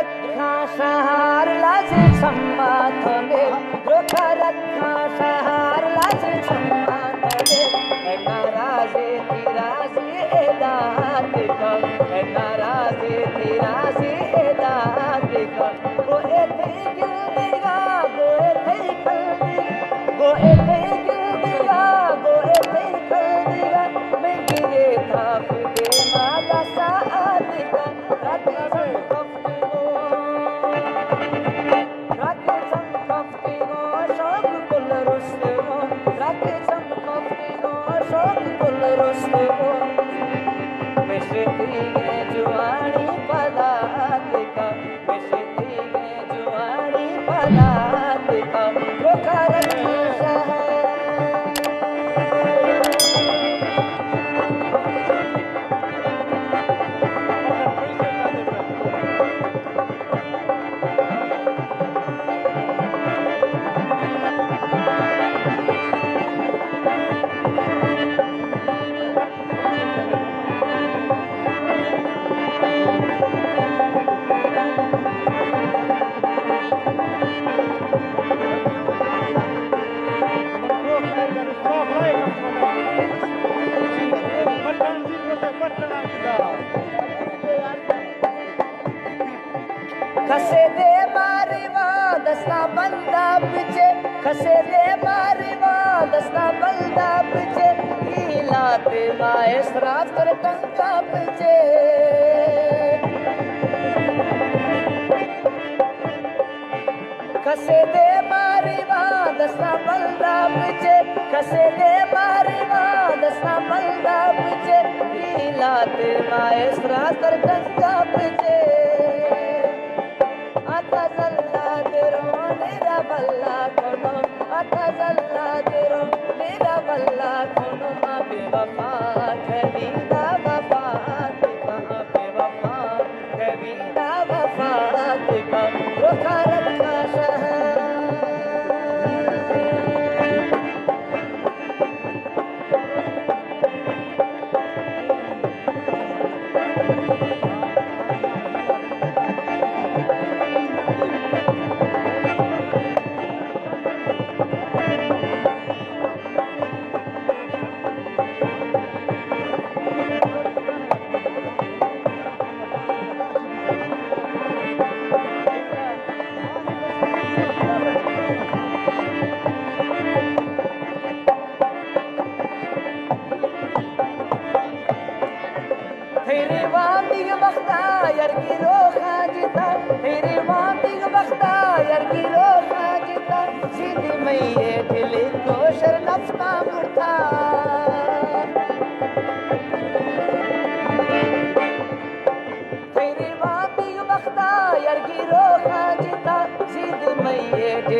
रखा शहर लाजे सम्मा थोले रोका रखा शहर लाजे सम्मा थोले नाराजे तिराजे एदात का नाराजे तिराजे एदात का गो एथे गिलदिगा गो एथे खलदिगा गो एथे गिलदिगा गो एथे खलदिगा मैं गिरे था फिदे मादा साथ का जुआनी पदार्थ का जुआनी पदार्थ का खसे दे मारिवा दस्ता बंदा पिछे खसे दे मारिवा दस्ता बंदा पिछे हीलाते माएस्त्रा कर टंका पिछे खसे दे मारिवा दस्ता बंदा पिछे खसे दे मारिवा दस्ता बंदा पिछे हीलाते माएस्त्रा कर टंका पिछे बल्ला कोनो अतजल्ला तेरो मेरा बल्ला कोनो बेवफा कबीदा वफा बेवफा कबीदा वफा रोका रखा शहर तेरे वांदी बख्ता यार की रोखा जिता तेरे वांदी बख्ता यार की रोखा जिता सीधी मैये दिल को शर नफना मुर्ता तेरे वांदी बख्ता यार की रोखा जिता सीधी मैये